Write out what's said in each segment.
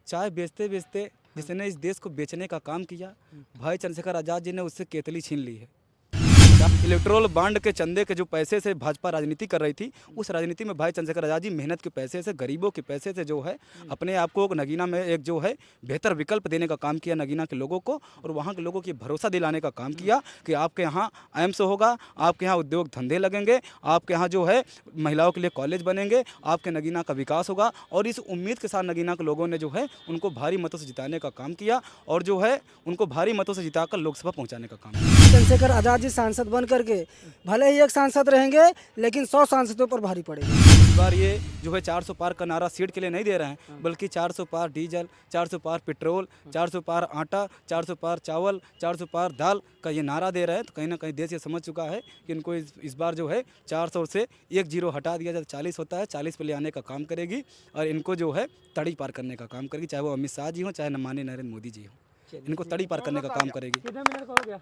चाय बेचते बेचते जिसने इस देश को बेचने का काम किया, भाई चंद्रशेखर आज़ाद जी ने उससे केतली छीन ली है। इलेक्ट्रोल बॉन्ड के चंदे के जो पैसे से भाजपा राजनीति कर रही थी, उस राजनीति में भाई चंद्रशेखर आज़ाद जी मेहनत के पैसे से, गरीबों के पैसे से जो है अपने आप को नगीना में एक जो है बेहतर विकल्प देने का काम किया नगीना के लोगों को, और वहाँ के लोगों की भरोसा दिलाने का काम किया कि आपके यहाँ एम्स होगा, आपके यहाँ उद्योग धंधे लगेंगे, आपके यहाँ जो है महिलाओं के लिए कॉलेज बनेंगे, आपके नगीना का विकास होगा। और इस उम्मीद के साथ नगीना के लोगों ने जो है उनको भारी मतों से जिताने का काम किया और जो है उनको भारी मतों से जिताकर लोकसभा पहुँचाने का काम किया। चंद्रशेखर आज़ाद जी सांसद बन करके भले ही एक सांसद रहेंगे लेकिन 100 सांसदों पर भारी पड़ेगा। इस बार ये जो है 400 पार का नारा सीट के लिए नहीं दे रहे हैं, बल्कि 400 पार डीजल, 400 पार पेट्रोल, 400 पार आटा, 400 पार चावल, 400 पार दाल का ये नारा दे रहे हैं। तो कहीं ना कहीं देश ये समझ चुका है कि इनको इस बार जो है 400 से एक जीरो हटा दिया जाए, 40 होता है, 40 पे ले आने का काम करेगी और इनको जो है तड़ी पार करने का काम करेगी, चाहे वो अमित शाह जी हों, चाहे माननीय नरेंद्र मोदी जी हों, इनको तड़ी पार करने का काम करेगी। कितने मिनट का हो गया?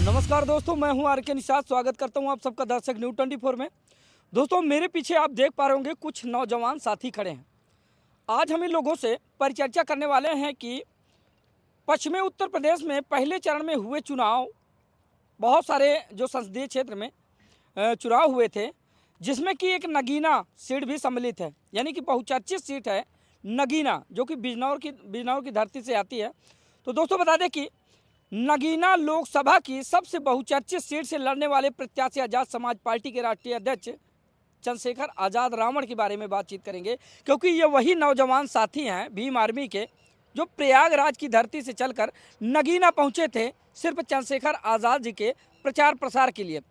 नमस्कार दोस्तों, मैं हूं आर के निषाद। स्वागत करता हूं आप सबका दर्शक न्यूज़ 24 में। दोस्तों, मेरे पीछे आप देख पा रहे होंगे कुछ नौजवान साथी खड़े हैं। आज हम इन लोगों से परिचर्चा करने वाले हैं कि पश्चिमी उत्तर प्रदेश में पहले चरण में हुए चुनाव, बहुत सारे जो संसदीय क्षेत्र में चुनाव हुए थे, जिसमें कि एक नगीना सीट भी सम्मिलित है, यानी कि बहुचर्चित सीट है नगीना, जो कि बिजनौर की धरती से आती है। तो दोस्तों बता दें कि नगीना लोकसभा की सबसे बहुचर्चित सीट से लड़ने वाले प्रत्याशी आज़ाद समाज पार्टी के राष्ट्रीय अध्यक्ष चंद्रशेखर आज़ाद रावण के बारे में बातचीत करेंगे, क्योंकि ये वही नौजवान साथी हैं भीम आर्मी के, जो प्रयागराज की धरती से चलकर नगीना पहुंचे थे सिर्फ चंद्रशेखर आज़ाद जी के प्रचार प्रसार के लिए।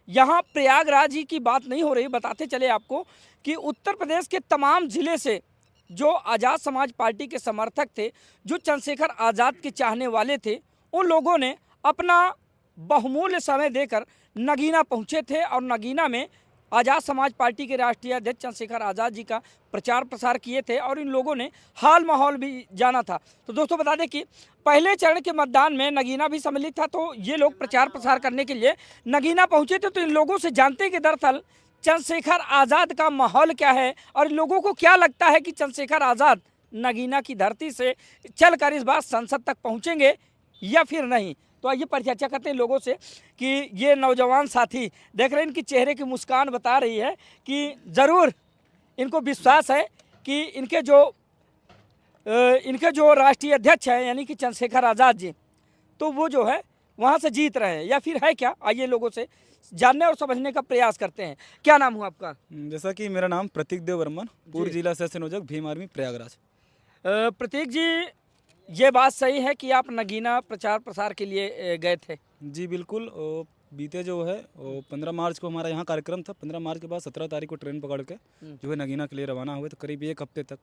यहाँ प्रयागराज ही की बात नहीं हो रही, बताते चले आपको कि उत्तर प्रदेश के तमाम ज़िले से जो आज़ाद समाज पार्टी के समर्थक थे, जो चंद्रशेखर आज़ाद के चाहने वाले थे, उन लोगों ने अपना बहुमूल्य समय देकर नगीना पहुंचे थे और नगीना में आज़ाद समाज पार्टी के राष्ट्रीय अध्यक्ष चंद्रशेखर आज़ाद जी का प्रचार प्रसार किए थे और इन लोगों ने हाल माहौल भी जाना था। तो दोस्तों बता दें कि पहले चरण के मतदान में नगीना भी सम्मिलित था, तो ये लोग प्रचार प्रसार करने के लिए नगीना पहुंचे थे। तो इन लोगों से जानते हैं कि दरअसल चंद्रशेखर आज़ाद का माहौल क्या है और इन लोगों को क्या लगता है कि चंद्रशेखर आज़ाद नगीना की धरती से चलकर इस बार संसद तक पहुँचेंगे या फिर नहीं। तो आइए परिचर्चा करते हैं लोगों से कि ये नौजवान साथी देख रहे हैं, इनकी चेहरे की मुस्कान बता रही है कि ज़रूर इनको विश्वास है कि इनके जो राष्ट्रीय अध्यक्ष हैं यानी कि चंद्रशेखर आज़ाद जी, तो वो जो है वहाँ से जीत रहे हैं या फिर है क्या। आइए लोगों से जानने और समझने का प्रयास करते हैं। क्या नाम हुआ आपका? जैसा कि मेरा नाम प्रतीक देव वर्मन, पूर्व जिला सह संयोजक भीम आर्मी प्रयागराज। प्रतीक जी, ये बात सही है कि आप नगीना प्रचार प्रसार के लिए गए थे? जी बिल्कुल। बीते जो है 15 मार्च को हमारा यहाँ कार्यक्रम था। 15 मार्च के बाद 17 तारीख को ट्रेन पकड़ के जो है नगीना के लिए रवाना हुए। तो करीब एक हफ्ते तक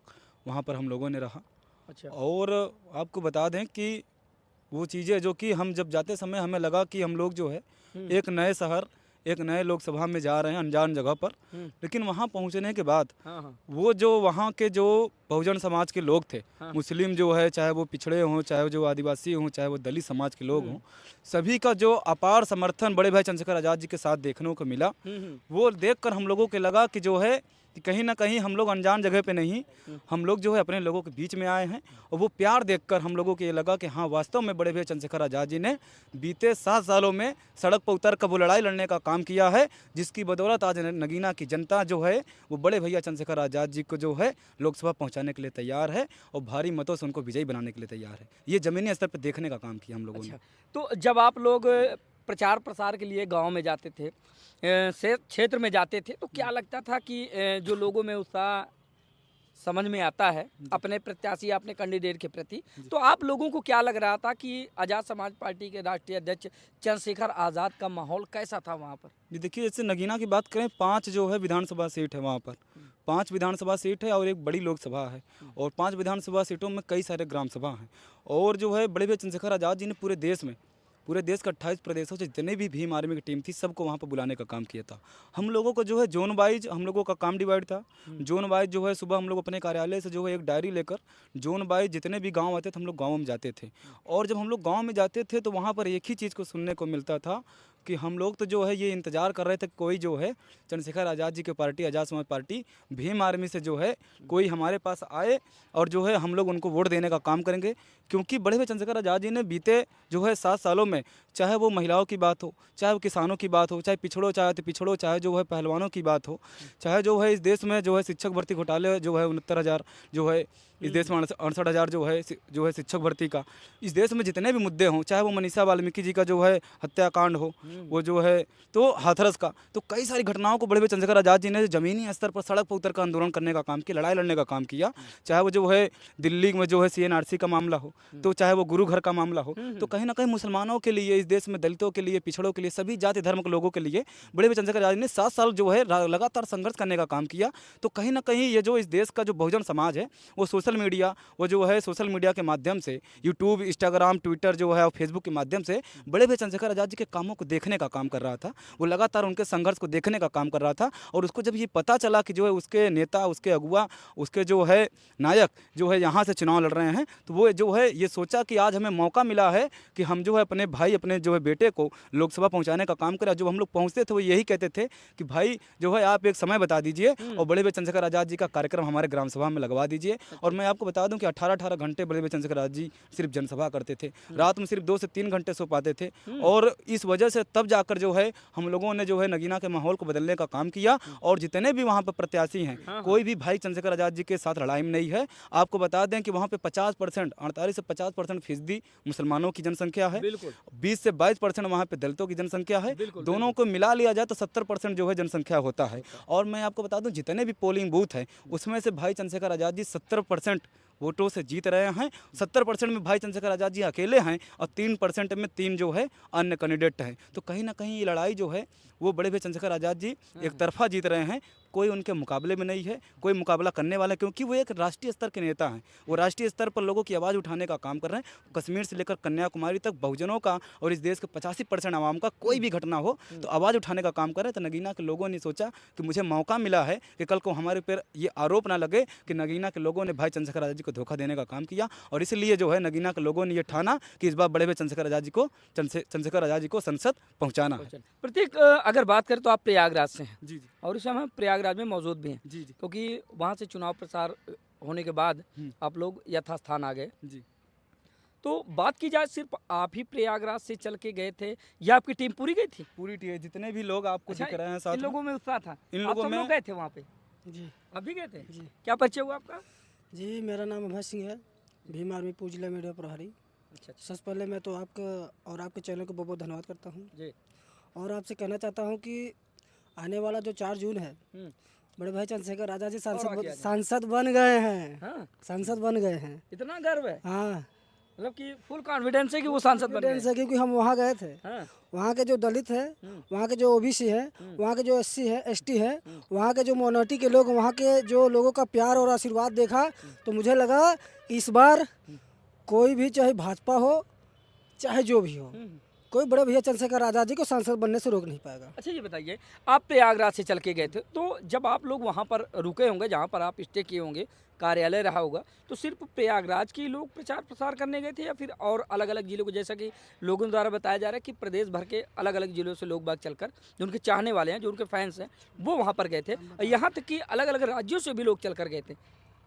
वहाँ पर हम लोगों ने रहा। अच्छा। और आपको बता दें कि वो चीज़ें जो कि हम जब जाते समय हमें लगा कि हम लोग जो है एक नए शहर, एक नए लोकसभा में जा रहे हैं, अनजान जगह पर। लेकिन वहाँ पहुँचने के बाद वो जो वहाँ के जो बहुजन समाज के लोग थे, मुस्लिम जो है, चाहे वो पिछड़े हों, चाहे जो आदिवासी हों, चाहे वो दलित समाज के लोग हों, सभी का जो अपार समर्थन बड़े भाई चंद्रशेखर आज़ाद जी के साथ देखने को मिला। वो देखकर हम लोगों के लगा कि जो है कि कहीं ना कहीं हम लोग अनजान जगह पे नहीं, हम लोग जो है अपने लोगों के बीच में आए हैं। और वो प्यार देखकर हम लोगों को ये लगा कि हाँ, वास्तव में बड़े भाई चंद्रशेखर आज़ाद जी ने बीते 7 सालों में सड़क पर उतर कर वो लड़ाई लड़ने का काम किया है, जिसकी बदौलत आज नगीना की जनता जो है वो बड़े भैया चंद्रशेखर आज़ाद जी को जो है लोकसभा पहुँचाने के लिए तैयार है और भारी मतों से उनको विजयी बनाने के लिए तैयार है। ये ज़मीनी स्तर पर देखने का काम किया हम लोगों ने। तो जब आप लोग प्रचार प्रसार के लिए गांव में जाते थे, क्षेत्र में जाते थे, तो क्या लगता था कि जो लोगों में उत्साह समझ में आता है अपने प्रत्याशी, अपने कैंडिडेट के प्रति, तो आप लोगों को क्या लग रहा था कि आज़ाद समाज पार्टी के राष्ट्रीय अध्यक्ष चंद्रशेखर आज़ाद का माहौल कैसा था वहाँ पर? जी देखिए, जैसे नगीना की बात करें, 5 जो है विधानसभा सीट है वहाँ पर। 5 विधानसभा सीट है और एक बड़ी लोकसभा है, और 5 विधानसभा सीटों में कई सारे ग्राम सभा हैं। और जो है बड़े भाई चंद्रशेखर आज़ाद जी ने पूरे देश का 28 प्रदेशों से जितने भी भीम आर्मी की टीम थी, सबको वहाँ पर बुलाने का काम किया था। हम लोगों को जो है जोन वाइज हम लोगों का काम डिवाइड था। जोन वाइज जो है सुबह हम लोग अपने कार्यालय से जो है एक डायरी लेकर जोन वाइज जितने भी गांव आते थे, हम लोग गाँव में जाते थे। और जब हम लोग गाँव में जाते थे तो वहाँ पर एक ही चीज़ को सुनने को मिलता था कि हम लोग तो जो है ये इंतज़ार कर रहे थे कोई जो है चंद्रशेखर आज़ाद जी की पार्टी, आज़ाद समाज पार्टी, भीम आर्मी से जो है कोई हमारे पास आए और जो है हम लोग उनको वोट देने का काम करेंगे। क्योंकि बड़े हुए चंद्रशेखर आज़ाद जी ने बीते जो है 7 सालों में, चाहे वो महिलाओं की बात हो, चाहे वो किसानों की बात हो, चाहे पिछड़ों, चाहे जो है पहलवानों की बात हो, चाहे जो है इस देश में जो है शिक्षक भर्ती घोटाले जो है 69,000 जो है इस देश में 68,000 जो है शिक्षक भर्ती का, इस देश में जितने भी मुद्दे हों, चाहे वो मनीषा वाल्मीकि जी का जो है हत्याकांड हो, वो जो है तो हाथरस का, तो कई सारी घटनाओं को बड़े हुए चंद्रशेखर आज़ाद जी ने ज़मीनी स्तर पर सड़क पर उतर कर आंदोलन करने का काम किया, लड़ाई लड़ने का काम किया। चाहे वो जो है दिल्ली में जो है CNRC का मामला हो, तो चाहे वो गुरु घर का मामला हो, तो कहीं ना कहीं मुसलमानों के लिए, इस देश में दलितों के लिए, पिछड़ों के लिए, सभी जाति धर्म के लोगों के लिए बड़े हुए चंद्रशेखर आज़ाद ने 7 साल जो है लगातार संघर्ष करने का काम किया। तो कहीं ना कहीं ये जो इस देश का जो बहुजन समाज है, वो सोशल मीडिया के माध्यम से, यूट्यूब, इंस्टाग्राम, ट्विटर जो है और फेसबुक के माध्यम से बड़े भाई चंद्रशेखर आज़ाद जी के कामों को देखने का काम कर रहा था। वो लगातार उनके संघर्ष को देखने का काम कर रहा था। और उसको जब ये पता चला कि जो है उसके नेता, उसके अगुआ, उसके जो है नायक जो है यहाँ से चुनाव लड़ रहे हैं, तो वो जो है ये सोचा कि आज हमें मौका मिला है कि हम जो है अपने भाई, अपने जो है बेटे को लोकसभा पहुँचाने का काम करें। जो हम लोग पहुँचते थे वो यही कहते थे कि भाई जो है आप एक समय बता दीजिए और बड़े भाई चंद्रशेखर आज़ाद जी का कार्यक्रम हमारे ग्राम सभा में लगवा दीजिए। और मैं आपको बता दूं कि 18-18 घंटे बड़े भाई चंद्रशेखर आज़ाद जी सिर्फ जनसभा करते थे, रात में सिर्फ 2 से 3 घंटे सो पाते थे। और इस वजह से तब जाकर जो है हम लोगों ने जो है नगीना के माहौल को बदलने का काम किया। और जितने भी वहाँ पर प्रत्याशी हैं, कोई भी भाई चंद्रशेखर आज़ाद जी के साथ लड़ाई में नहीं है। आपको बता दें कि वहाँ पे 50%, 48 से 50% फीसदी मुसलमानों की जनसंख्या है, 20 से 22% वहाँ पे दलितों की जनसंख्या है। दोनों को मिला लिया जाए तो 70% जो है जनसंख्या होता है। और मैं आपको बता दूं जितने भी पोलिंग बूथ हैं उसमें से भाई चंद्रशेखर आज़ाद जी 70% वोटों से जीत रहे हैं। 70% में भाई चंद्रशेखर आज़ाद जी अकेले हैं और 3% में 3 जो है अन्य कैंडिडेट हैं। तो कहीं ना कहीं ये लड़ाई जो है वो बड़े भाई चंद्रशेखर आज़ाद जी एक तरफा जीत रहे हैं, कोई उनके मुकाबले में नहीं है, कोई मुकाबला करने वाला, क्योंकि वो एक राष्ट्रीय स्तर के नेता हैं। वो राष्ट्रीय स्तर पर लोगों की आवाज़ उठाने का काम कर रहे हैं। कश्मीर से लेकर कन्याकुमारी तक बहुजनों का और इस देश के 85% आवाम का कोई भी घटना हो तो आवाज़ उठाने का काम कर रहे हैं। तो नगीना के लोगों ने सोचा कि मुझे मौका मिला है कि कल को हमारे पर ये आरोप ना लगे कि नगीना के लोगों ने भाई चंद्रशेखर आज़ाद जी को धोखा देने का काम किया। और इसलिए जो है नगीना के लोगों ने ये ठाना कि इस बार बड़े भाई चंद्रशेखर आज़ाद जी को संसद पहुँचाना है। प्रतीक, अगर बात करें तो आप प्रयागराज से हैं जी और इस समय हम प्रयागराज में मौजूद भी हैं, जी क्योंकि वहाँ से चुनाव प्रचार होने के बाद आप लोग यथास्थान आ गए। जी। तो बात की जाए, सिर्फ आप ही प्रयागराज से चल के गए थे या आपकी टीम पूरी गई थी? पूरी टीम, जितने भी लोग आपको दिख रहे हैं साथ इन लोगों में उत्साह था, इन आप लोगों सब में लोग गए थे वहाँ पे? जी आप भी गए थे? जी क्या परिचय हुआ आपका? जी, मेरा नाम अभय सिंह है, भीम आर्मी पूंछ जिला मीडिया प्रभारी। अच्छा सबसे पहले मैं तो आपका और आपके चैनल को बहुत बहुत धन्यवाद करता हूँ जी। और आपसे कहना चाहता हूँ कि आने वाला जो 4 जून है, बड़े भाई चंद्रशेखर आज़ाद जी सांसद बन गए हैं। हाँ, सांसद बन गए हैं। इतना गर्व है, हाँ, मतलब कि फुल कॉन्फिडेंस है कि वो सांसद बन गए। से क्योंकि हम वहाँ गए थे। हाँ, वहाँ के जो दलित है, वहाँ के जो OBC है, वहाँ के जो SC है, ST है, वहाँ के जो माइनॉरिटी के लोग, वहाँ के जो लोगों का प्यार और आशीर्वाद देखा तो मुझे लगा कि इस बार कोई भी, चाहे भाजपा हो चाहे जो भी हो, कोई बड़े भैया चंद्रशेखर आज़ाद जी को सांसद बनने से रोक नहीं पाएगा। अच्छा ये बताइए, आप प्रयागराज से चल के गए थे, तो जब आप लोग वहाँ पर रुके होंगे, जहाँ पर आप स्टे किए होंगे, कार्यालय रहा होगा, तो सिर्फ प्रयागराज के लोग प्रचार प्रसार करने गए थे या फिर और अलग अलग जिलों को, जैसा कि लोगों द्वारा बताया जा रहा है कि प्रदेश भर के अलग अलग जिलों से लोग बाग चलकर, जो उनके चाहने वाले हैं, जो उनके फैंस हैं, वो वहाँ पर गए थे, यहाँ तक कि अलग अलग राज्यों से भी लोग चल कर गए थे?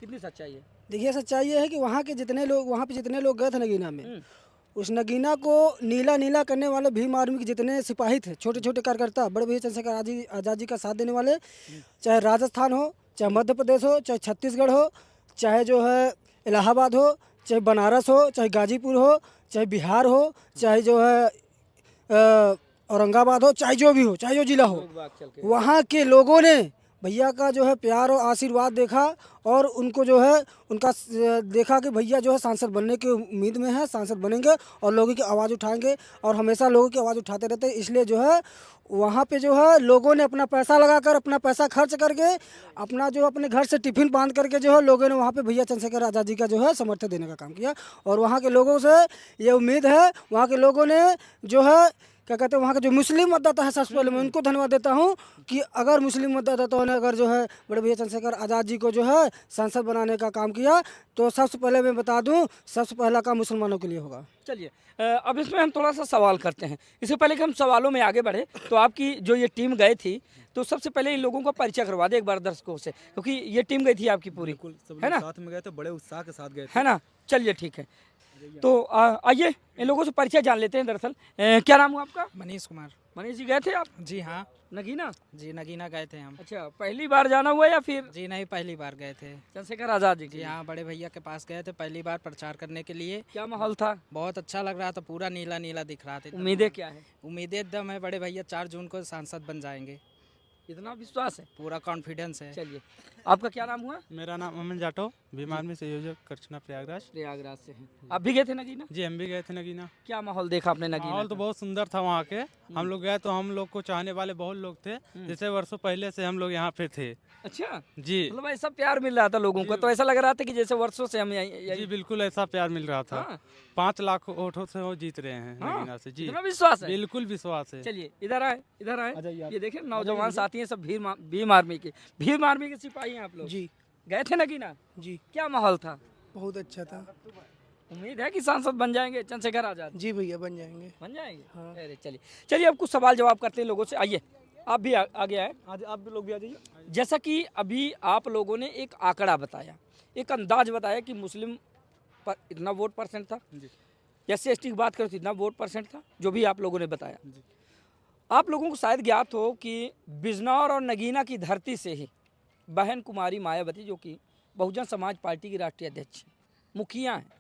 कितनी सच्चाई है? देखिए, सच्चाई ये है कि वहाँ पे जितने लोग गए थे नगीना में, उस नगीना को नीला नीला करने वाले भीम आर्मी के जितने सिपाही थे, छोटे छोटे कार्यकर्ता, बड़े भैया चंद्रशेखर आज़ाद जी का साथ देने वाले, चाहे राजस्थान हो, चाहे मध्य प्रदेश हो, चाहे छत्तीसगढ़ हो, चाहे जो है इलाहाबाद हो, चाहे बनारस हो, चाहे गाजीपुर हो, चाहे बिहार हो, चाहे जो है औरंगाबाद हो, चाहे जो भी हो, चाहे जो जिला हो, लोग बाग चल के वहाँ के लोगों ने भैया का जो है प्यार और आशीर्वाद देखा और उनको जो है उनका देखा कि भैया जो है सांसद बनने की उम्मीद में है, सांसद बनेंगे और लोगों की आवाज़ उठाएंगे और हमेशा लोगों की आवाज़ उठाते रहते हैं। इसलिए जो है वहाँ पे जो है लोगों ने अपना पैसा लगाकर, अपना पैसा खर्च करके, अपना जो अपने घर से टिफिन बांध करके जो है लोगों ने वहाँ पे भैया चंद्रशेखर आज़ाद जी का जो है समर्थन देने का काम किया। और वहाँ के लोगों से ये उम्मीद है, वहाँ के लोगों ने जो है क्या कहते हैं वहाँ के जो मुस्लिम मतदाता है, सबसे पहले मैं उनको धन्यवाद देता हूँ कि अगर मुस्लिम मतदाताओं ने अगर जो है बड़े भैया चंद्रशेखर आज़ाद जी को जो है सांसद बनाने का काम किया, तो सबसे पहले मैं बता दूँ सबसे पहला काम मुसलमानों के लिए होगा। चलिए अब इसमें हम थोड़ा सा सवाल करते हैं। इससे पहले कि हम सवालों में आगे बढ़े, तो आपकी जो ये टीम गई थी, तो सबसे पहले इन लोगों का परिचय करवा दे एक बार दर्शकों से, क्योंकि ये टीम गई थी आपकी पूरी, बिल्कुल सब है लोग ना? साथ में गए थे, बड़े उत्साह के साथ गए थे। है ना? चलिए ठीक है, तो आइए इन लोगों से परिचय जान लेते हैं। दरअसल क्या नाम हुआ आपका? मनीष कुमार। मनीष जी, गए थे आप जी हाँ। नगीना? जी नगीना गए थे हम। अच्छा, पहली बार जाना हुआ या फिर जी नहीं, पहली बार गए थे। चंद्रशेखर आज़ाद जी के जी लिए? हाँ, बड़े भैया के पास गए थे पहली बार प्रचार करने के लिए। क्या माहौल था? बहुत अच्छा लग रहा था, पूरा नीला नीला दिख रहा था। उम्मीदें क्या है? उम्मीदें एकदम है, बड़े भैया 4 जून को सांसद बन जाएंगे, इतना विश्वास है? पूरा कॉन्फिडेंस है। चलिए, आपका क्या नाम हुआ? मेरा नाम अमन जाटो, भीम आर्मी संयोजक करछना प्रयागराज। प्रयागराज से हैं। आप भी गए थे नगीना? जी हम भी गए थे नगीना। क्या माहौल देखा आपने नगीना माहौल तो का? बहुत सुंदर था वहाँ के। हम लोग गए तो हम लोग को चाहने वाले बहुत लोग थे, जैसे वर्षों पहले से हम लोग यहाँ पे थे। अच्छा, जी मतलब ऐसा प्यार मिल रहा था लोगों को, तो ऐसा लग रहा था कि जैसे वर्षों से हम जी बिल्कुल ऐसा प्यार मिल रहा था। हाँ। 5 लाख वोटों से वो जीत रहे हैं हाँ, नगीना से। जी इतना विश्वास है? बिल्कुल विश्वास है। चलिए इधर आए, इधर आए। जाइए आप। ये देखें नौजवान साथी हैं, सब भीम आर्मी के, भीम आर्मी के सिपाही हैं आप लोग। जी गए थे नगीना? जी, क्या माहौल था? बहुत अच्छा था। उम्मीद है कि सांसद बन जाएंगे चंद्रशेखर आज़ाद? जी भैया, बन जाएंगे। बन जाएंगे? अरे चलिए चलिए, अब कुछ सवाल जवाब करते हैं लोगों से। आइए आप भी आगे आए। आज आप भी लोग भी आ जाइए। जैसा कि अभी आप लोगों ने एक आंकड़ा बताया, एक अंदाज बताया कि मुस्लिम पर इतना वोट परसेंट था, जी। एससी एसटी की बात करो तो इतना वोट परसेंट था, जो भी आप लोगों ने बताया। जी। आप लोगों को शायद ज्ञात हो कि बिजनौर और नगीना की धरती से ही बहन कुमारी मायावती, जो कि बहुजन समाज पार्टी की राष्ट्रीय अध्यक्ष मुखिया हैं,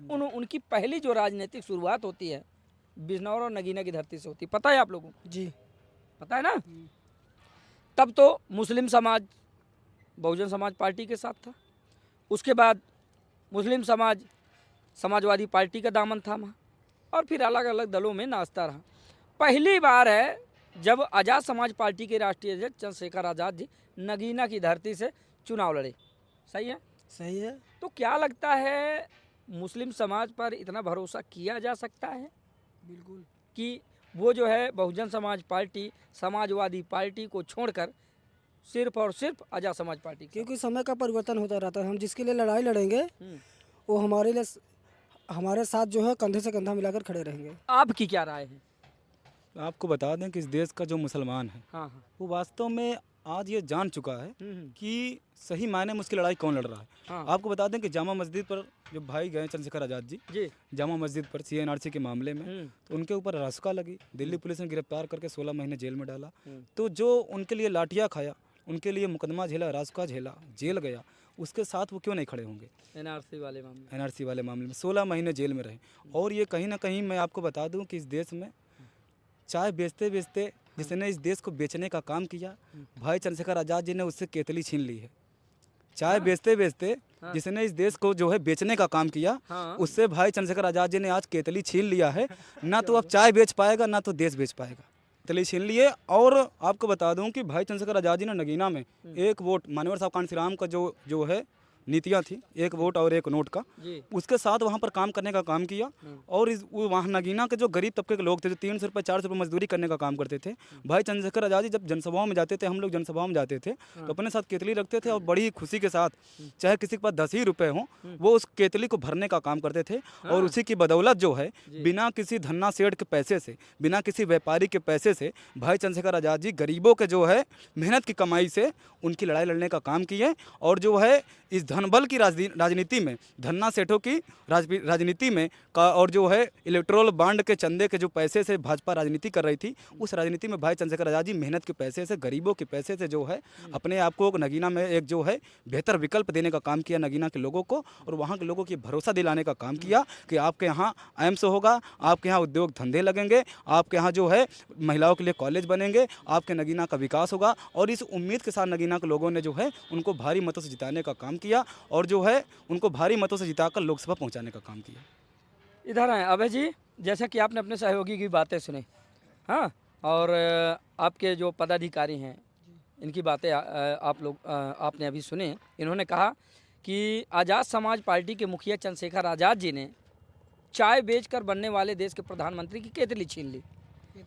उनकी पहली जो राजनीतिक शुरुआत होती है बिजनौर और नगीना की धरती से होती है। पता है आप लोगों को? जी पता है ना? तब तो मुस्लिम समाज बहुजन समाज पार्टी के साथ था, उसके बाद मुस्लिम समाज समाजवादी पार्टी का दामन थामा, और फिर अलग अलग दलों में नाचता रहा। पहली बार है जब आज़ाद समाज पार्टी के राष्ट्रीय अध्यक्ष चंद्रशेखर आज़ाद जी नगीना की धरती से चुनाव लड़े। सही है? सही है। तो क्या लगता है मुस्लिम समाज पर इतना भरोसा किया जा सकता है बिल्कुल। कि वो जो है बहुजन समाज पार्टी समाजवादी पार्टी को छोड़कर सिर्फ और सिर्फ आज़ाद समाज पार्टी के क्योंकि समय का परिवर्तन होता रहता है। हम जिसके लिए लड़ाई लड़ेंगे साथ? वो हमारे लिए हमारे साथ जो है कंधे से कंधा मिलाकर खड़े रहेंगे। आपकी क्या राय है? आपको बता दें कि इस देश का जो मुसलमान है हाँ हाँ। वो वास्तव में आज ये जान चुका है हम्म। कि सही मायने में उसकी लड़ाई कौन लड़ रहा है। हाँ। आपको बता दें कि जामा मस्जिद पर जो भाई गए चंद्रशेखर आज़ाद जी जी। जामा मस्जिद पर CNRC के मामले में, हम्म। तो उनके ऊपर रासुका लगी, दिल्ली पुलिस ने गिरफ्तार करके 16 महीने जेल में डाला। हम्म। तो जो उनके लिए लाठियाँ खाया, उनके लिए मुकदमा झेला, रासुका झेला, जेल गया, उसके साथ वो क्यों नहीं खड़े होंगे? NRC वाले मामले। NRC वाले मामले में 16 महीने जेल में रहे। और ये कहीं ना कहीं मैं आपको बता दूं कि इस देश में चाय बेचते बेचते जिसने इस देश को बेचने का काम किया, भाई चंद्रशेखर आज़ाद जी ने उससे केतली छीन ली है। चाय बेचते बेचते जिसने इस देश को जो है बेचने का काम किया, हाँ। उससे भाई चंद्रशेखर आज़ाद जी ने आज केतली छीन लिया है। ना तो अब चाय बेच पाएगा, ना तो देश बेच पाएगा। केतली छीन लिए। और आपको बता दूं कि भाई चंद्रशेखर आज़ाद जी ने नगीना में 1 वोट, मान्यवर साहब कांसी राम का जो है नीतियाँ थी, 1 वोट और 1 नोट का, जी। उसके साथ वहाँ पर काम करने का काम किया। और वहाँ नगीना के जो गरीब तबके के लोग थे, जो 300 रुपये 400 रुपये मजदूरी करने का काम करते थे, भाई चंद्रशेखर आज़ाद जी जब जनसभाओं में जाते थे, हम लोग जनसभाओं में जाते थे, तो अपने साथ केतली रखते थे और बड़ी खुशी के साथ, चाहे किसी के पास 10 ही रुपये हों, वो उस केतली को भरने का काम करते थे। और उसी की बदौलत जो है, बिना किसी धन्ना सेठ के पैसे से, बिना किसी व्यापारी के पैसे से, भाई चंद्रशेखर आज़ाद जी गरीबों के जो है मेहनत की कमाई से उनकी लड़ाई लड़ने का काम किए। और जो है इस धनबल की राजनीति में, धन्ना सेठों की राजनीति में और जो है इलेक्ट्रोल बांड के चंदे के जो पैसे से भाजपा राजनीति कर रही थी, उस राजनीति में भाई चंद्रशेखर आज़ाद जी मेहनत के पैसे से, गरीबों के पैसे से जो है अपने आप को नगीना में एक जो है बेहतर विकल्प देने का काम किया नगीना के लोगों को। और वहाँ के लोगों की भरोसा दिलाने का काम किया कि आपके यहाँ एम्स होगा, आपके यहाँ उद्योग धंधे लगेंगे, आपके यहाँ जो है महिलाओं के लिए कॉलेज बनेंगे, आपके नगीना का विकास होगा। और इस उम्मीद के साथ नगीना के लोगों ने जो है उनको भारी मतों से जिताने का काम किया और जो है उनको भारी मतों से जिताकर लोकसभा पहुंचाने का काम किया। इधर आए अभय जी, जैसा कि आपने अपने सहयोगी की बातें सुनी, हाँ, और आपके जो पदाधिकारी हैं इनकी बातें आपने अभी सुने। इन्होंने कहा कि आज़ाद समाज पार्टी के मुखिया चंद्रशेखर आज़ाद जी ने चाय बेचकर बनने वाले देश के प्रधानमंत्री की केतली छीन ली।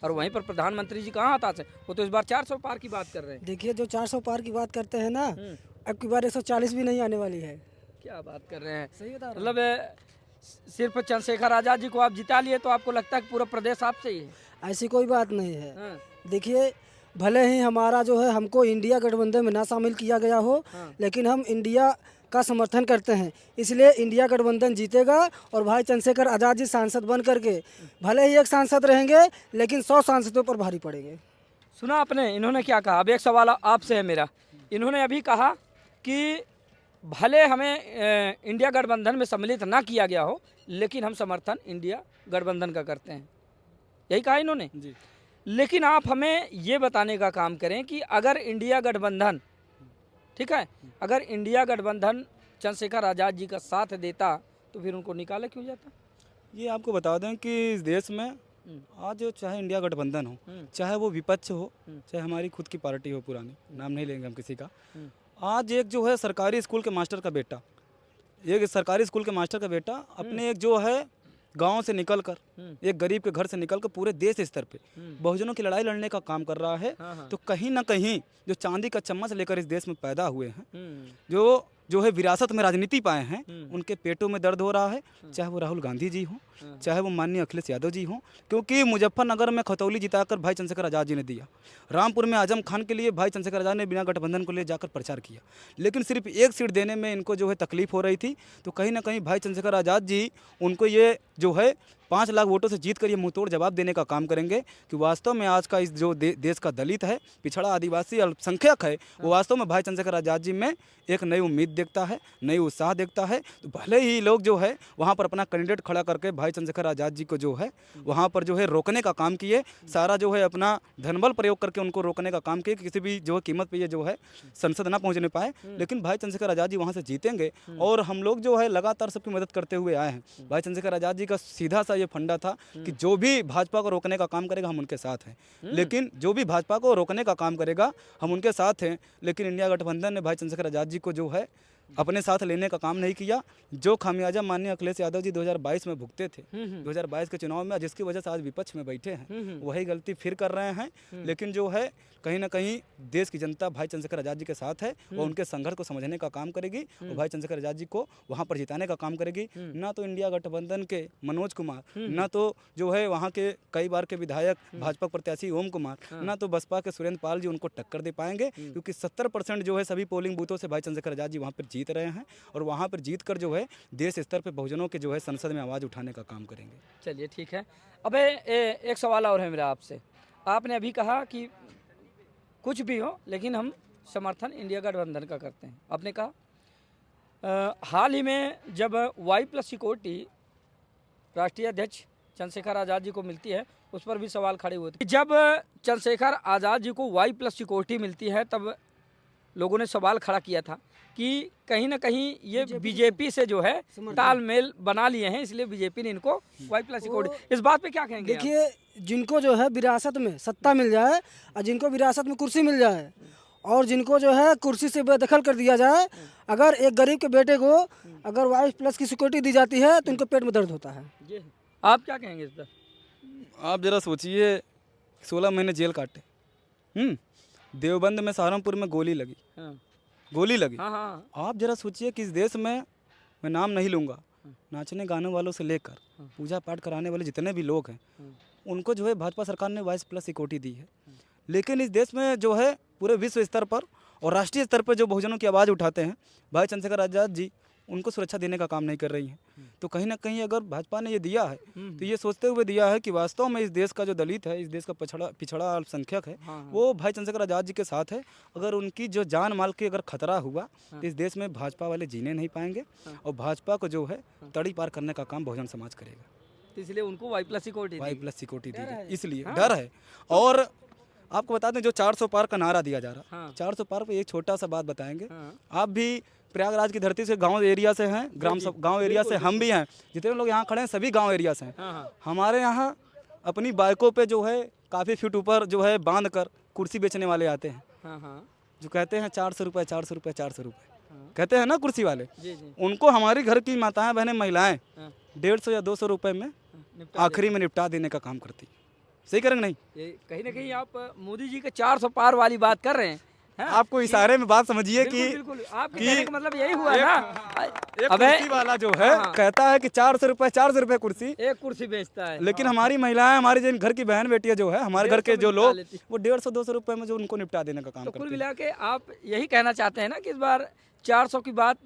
और वहीं पर प्रधानमंत्री जी कहाँ हताश है, वो तो इस बार 400 पार की बात कर रहे हैं। देखिए जो 400 पार की बात करते हैं ना, अब की बार 140 भी नहीं आने वाली है। क्या बात कर रहे हैं, सही बता रहा हूँ। मतलब सिर्फ चंद्रशेखर आज़ाद जी को आप जिता लिए तो आपको लगता है कि पूरा प्रदेश आपसे ही है। ऐसी कोई बात नहीं है। हाँ, देखिए भले ही हमारा जो है हमको इंडिया गठबंधन में ना शामिल किया गया हो, लेकिन हम इंडिया का समर्थन करते हैं, इसलिए इंडिया गठबंधन जीतेगा। और भाई चंद्रशेखर आज़ाद जी सांसद बन करके भले ही एक सांसद रहेंगे, लेकिन 100 सांसदों पर भारी पड़ेंगे। सुना आपने इन्होंने क्या कहा। अब एक सवाल आपसे है मेरा, इन्होंने अभी कहा कि भले हमें इंडिया गठबंधन में सम्मिलित ना किया गया हो, लेकिन हम समर्थन इंडिया गठबंधन का करते हैं, यही कहा इन्होंने जी। लेकिन आप हमें ये बताने का काम करें कि अगर इंडिया गठबंधन, ठीक है, अगर इंडिया गठबंधन चंद्रशेखर आज़ाद जी का साथ देता तो फिर उनको निकाला क्यों जाता। ये आपको बता दें कि इस देश में आज चाहे इंडिया गठबंधन हो, चाहे वो विपक्ष हो, चाहे हमारी खुद की पार्टी हो पुरानी, नाम नहीं लेंगे हम किसी का, आज एक जो है सरकारी स्कूल के मास्टर का बेटा, एक सरकारी स्कूल के मास्टर का बेटा अपने एक जो है गांव से निकलकर, एक गरीब के घर से निकलकर पूरे देश स्तर पे बहुजनों की लड़ाई लड़ने का काम कर रहा है। तो कहीं ना कहीं जो चांदी का चम्मच लेकर इस देश में पैदा हुए हैं, जो है विरासत में राजनीति पाए हैं, उनके पेटों में दर्द हो रहा है, चाहे वो राहुल गांधी जी हों, चाहे वो माननीय अखिलेश यादव जी हों। क्योंकि मुजफ्फरनगर में खतौली जिताकर भाई चंद्रशेखर आज़ाद जी ने दिया, रामपुर में आजम खान के लिए भाई चंद्रशेखर आज़ाद ने बिना गठबंधन को ले जाकर प्रचार किया, लेकिन सिर्फ एक सीट देने में इनको जो है तकलीफ हो रही थी। तो कहीं ना कहीं भाई चंद्रशेखर आज़ाद जी उनको ये जो है 5 लाख वोटों से जीत कर ये मुंहतोड़ जवाब देने का काम करेंगे कि वास्तव में आज का इस जो देश का दलित है, पिछड़ा, आदिवासी, अल्पसंख्यक है, वो वास्तव में भाई चंद्रशेखर आज़ाद जी में एक नई उम्मीद देखता है, नई उत्साह देखता है। तो भले ही लोग जो है वहाँ पर अपना कैंडिडेट खड़ा करके भाई चंद्रशेखर आज़ाद जी को जो है वहाँ पर जो है रोकने का काम किए, सारा जो है अपना धनबल प्रयोग करके उनको रोकने का काम किए कि किसी भी जो है कीमत पर ये जो है संसद ना पहुँचने पाए। लेकिन भाई चंद्रशेखर आज़ाद जी वहाँ से जीतेंगे और हम लोग जो है लगातार सबकी मदद करते हुए आए हैं। भाई चंद्रशेखर आज़ाद जी का सीधा सा ये फंडा था कि जो भी भाजपा को रोकने का काम करेगा हम उनके साथ हैं, लेकिन जो भी भाजपा को रोकने का काम करेगा हम उनके साथ हैं। लेकिन इंडिया गठबंधन ने भाई चंद्रशेखर आज़ाद जी को जो है अपने साथ लेने का काम नहीं किया। जो खामियाजा माननीय अखिलेश यादव जी 2022 में भुगते थे, 2022 के चुनाव में, जिसकी वजह से आज विपक्ष में बैठे हैं, वही गलती फिर कर रहे हैं। लेकिन जो है कहीं ना कहीं देश की जनता भाई चंद्रशेखर आज़ाद जी के साथ है और उनके संघर्ष को समझने का काम करेगी और भाई चंद्रशेखर आज़ाद जी को वहाँ पर जिताने का काम करेगी। ना तो इंडिया गठबंधन के मनोज कुमार, ना तो जो है वहाँ के कई बार के विधायक भाजपा प्रत्याशी ओम कुमार, ना तो बसपा के सुरेंद्र पाल जी उनको टक्कर दे पाएंगे, क्योंकि 70% जो है सभी पोलिंग बूथों से भाई चंद्रशेखर आज़ाद जी वहाँ पर जीत रहे हैं और वहाँ पर जीत कर जो है देश स्तर पर बहुजनों के जो है संसद में आवाज़ उठाने का काम करेंगे। चलिए ठीक है। अब एक सवाल और है मेरा आपसे। आपने अभी कहा कि कुछ भी हो लेकिन हम समर्थन इंडिया गठबंधन का करते हैं। आपने कहा हाल ही में जब Y+ सिक्योरिटी राष्ट्रीय अध्यक्ष चंद्रशेखर आज़ाद जी को मिलती है, उस पर भी सवाल खड़े हुए थे। जब चंद्रशेखर आज़ाद जी को Y+ सिक्योरिटी मिलती है तब लोगों ने सवाल खड़ा किया था कि कहीं ना कहीं ये बीजेपी से जो है तालमेल बना लिए हैं, इसलिए बीजेपी ने इनको Y+ सिक्योरिटी, इस बात पे क्या कहेंगे? देखिए जिनको जो है विरासत में सत्ता मिल जाए और जिनको विरासत में कुर्सी मिल जाए और जिनको जो है कुर्सी से बेदखल कर दिया जाए, अगर एक गरीब के बेटे को अगर Y+ की सिक्योरिटी दी जाती है तो उनको पेट में दर्द होता है। आप क्या कहेंगे इस पर? आप जरा सोचिए, 16 महीने जेल काटे, देवबंद में, सहारनपुर में गोली लगी, गोली लगी। हाँ। आप जरा सोचिए कि इस देश में, मैं नाम नहीं लूँगा, नाचने गाने वालों से लेकर पूजा पाठ कराने वाले जितने भी लोग हैं उनको जो है भाजपा सरकार ने Y+ सिक्योरिटी दी है। लेकिन इस देश में जो है पूरे विश्व स्तर पर और राष्ट्रीय स्तर पर जो बहुजनों की आवाज़ उठाते हैं, भाई चंद्रशेखर आज़ाद जी उनको सुरक्षा देने का काम नहीं कर रही हैं। तो कहीं ना कहीं अगर भाजपा ने ये दिया है तो ये सोचते हुए दिया है कि वास्तव में इस देश का जो दलित है, इस देश का पिछड़ा अल्पसंख्यक है, वो भाई चंद्रशेखर आज़ाद जी के साथ है। अगर उनकी जो जान माल की अगर खतरा हुआ तो इस देश में भाजपा वाले जीने नहीं पाएंगे और भाजपा को जो है तड़ी पार करने का काम बहुजन समाज करेगा। तो इसलिए उनको Y+ सिक्योरिटी दी गई, इसलिए डर है। और आपको बता दें जो 400 पार का नारा दिया जा रहा है, 400 पार पे एक छोटा सा बात बताएंगे। आप भी प्रयागराज की धरती से, गांव एरिया से हैं, गांव एरिया से हम भी हैं, जितने लोग यहाँ खड़े हैं सभी गांव एरिया से हैं। हमारे यहाँ अपनी बाइकों पे जो है काफ़ी फीट ऊपर जो है बांध कर कुर्सी बेचने वाले आते हैं, जो कहते हैं 400 रुपये 400 रुपये 400 रुपये कहते हैं ना कुर्सी वाले। उनको हमारी घर की माताएं बहनें महिलाएं 150 या 200 रुपये में आखिरी में निपटा देने का काम करती हैं। सही करेंगे नहीं? ये कहीं ना कहीं आप मोदी जी के 400 पार वाली बात कर रहे हैं। हैं? आपको इशारे में बात समझिए बिल्कुल कि बिल्कुल आपके कि कहने का मतलब यही हुआ ना। एक अबे कुर्सी वाला जो है हाँ। कहता है कि 400 रुपए कुर्सी, एक कुर्सी बेचता है, लेकिन हमारी महिलाएं, हमारी जिन घर की बहन बेटियां जो है, हमारे घर के 150 जो में निपटा लोग, लेती। वो 150-200 रुपए में जो उनको निपटा देने का काम तो कुल करते हैं। मिला के आप यही कहना चाहते हैं ना कि इस बार 400 की बात,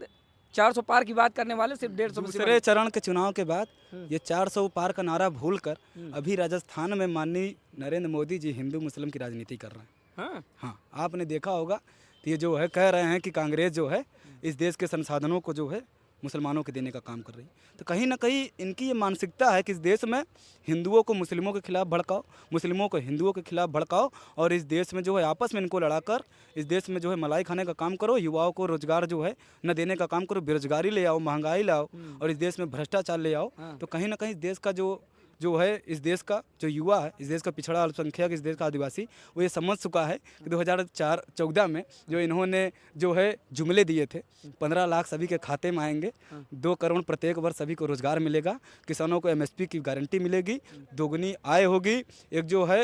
400 पार की बात करने वाले सिर्फ 150 में दूसरे चरण के चुनाव के बाद हम्म। ये 400 पार का नारा भूलकर अभी राजस्थान में माननीय नरेंद्र मोदी जी हिंदू मुस्लिम की राजनीति कर रहे हैं। हाँ हाँ, आपने देखा होगा तो ये जो है कह रहे हैं कि कांग्रेस जो है इस देश के संसाधनों को जो है मुसलमानों के देने का काम कर रही है। तो कहीं ना कहीं इनकी ये मानसिकता है कि इस देश में हिंदुओं को मुस्लिमों के खिलाफ भड़काओ, मुस्लिमों को हिंदुओं के खिलाफ भड़काओ, और इस देश में जो है आपस में इनको लड़ाकर इस देश में जो है मलाई खाने का काम करो, युवाओं को रोजगार जो है न देने का काम करो, बेरोजगारी ले आओ, महंगाई लाओ और इस देश में भ्रष्टाचार ले आओ। तो कहीं ना कहीं इस देश का जो है, इस देश का जो युवा है, इस देश का पिछड़ा अल्पसंख्यक, इस देश का आदिवासी, वो ये समझ चुका है कि 2014 में जो इन्होंने जो है जुमले दिए थे, 15 लाख सभी के खाते में आएंगे, 2 करोड़ प्रत्येक वर्ष सभी को रोजगार मिलेगा, किसानों को MSP की गारंटी मिलेगी, दोगुनी आय होगी, एक जो है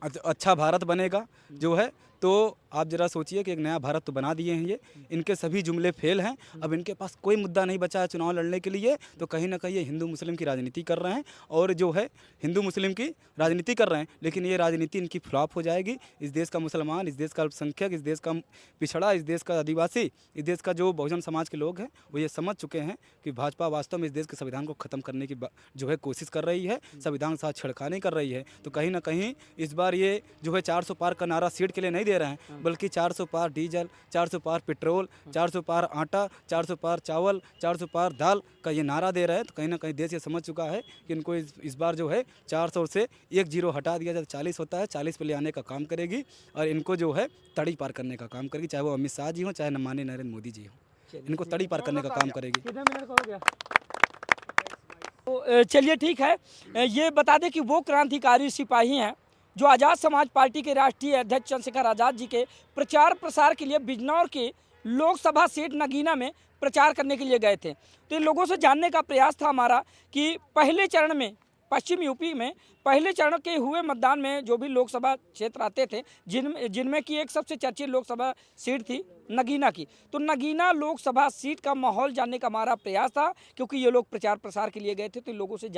अच्छा भारत बनेगा जो है। तो आप जरा सोचिए कि एक नया भारत तो बना दिए हैं ये, इनके सभी जुमले फेल हैं। अब इनके पास कोई मुद्दा नहीं बचा है चुनाव लड़ने के लिए। तो कहीं ना कहीं ये हिंदू मुस्लिम की राजनीति कर रहे हैं, और जो है हिंदू मुस्लिम की राजनीति कर रहे हैं, लेकिन ये राजनीति इनकी फ्लॉप हो जाएगी। इस देश का मुसलमान, इस देश का अल्पसंख्यक, इस देश का पिछड़ा, इस देश का आदिवासी, इस देश का जो बहुजन समाज के लोग हैं, वो ये समझ चुके हैं कि भाजपा वास्तव में इस देश के संविधान को ख़त्म करने की जो है कोशिश कर रही है, संविधान के साथ छेड़खानी कर रही है। तो कहीं ना कहीं इस बार ये जो है 400 पार का नारा सीट के लिए नहीं दे रहे हैं, बल्कि 400 पार डीजल, 400 पार पेट्रोल, 400 पार आटा, 400 पार चावल, 400 पार दाल का ये नारा दे रहे हैं। तो कहीं ना कहीं देश ये समझ चुका है कि इनको इस बार जो है 400 से एक जीरो हटा दिया जाए, 40 होता है, 40 पे ले आने का काम करेगी, और इनको जो है तड़ी पार करने का काम करेगी, चाहे वो अमित शाह जी हो, चाहे माननीय नरेंद्र मोदी जी हो, इनको तड़ी पार करने का काम करेगी। कितने मिनट का हो गया? तो चलिए ठीक है, ये बता दें कि वो क्रांतिकारी सिपाही हैं जो आज़ाद समाज पार्टी के राष्ट्रीय अध्यक्ष चंद्रशेखर आज़ाद जी के प्रचार प्रसार के लिए बिजनौर की लोकसभा सीट नगीना में प्रचार करने के लिए गए थे। तो इन लोगों से जानने का प्रयास था हमारा कि पहले चरण में, पश्चिम यूपी में पहले चरण के हुए मतदान में जो भी लोकसभा क्षेत्र आते थे, जिनमें की एक सबसे चर्चित लोकसभा सीट थी नगीना की, तो नगीना लोकसभा सीट का माहौल जानने का हमारा प्रयास था, क्योंकि ये लोग प्रचार प्रसार के लिए गए थे। तो इन लोगों से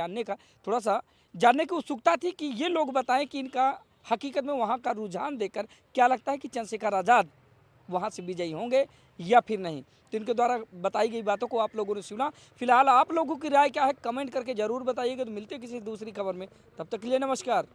जानने की उत्सुकता थी कि ये लोग बताएं कि इनका हकीकत में वहाँ का रुझान देखकर क्या लगता है कि चंद्रशेखर आज़ाद वहाँ से विजयी होंगे या फिर नहीं। तो इनके द्वारा बताई गई बातों को आप लोगों ने सुना। फिलहाल आप लोगों की राय क्या है कमेंट करके ज़रूर बताइएगा। तो मिलते हैं किसी दूसरी खबर में, तब तक के लिए नमस्कार।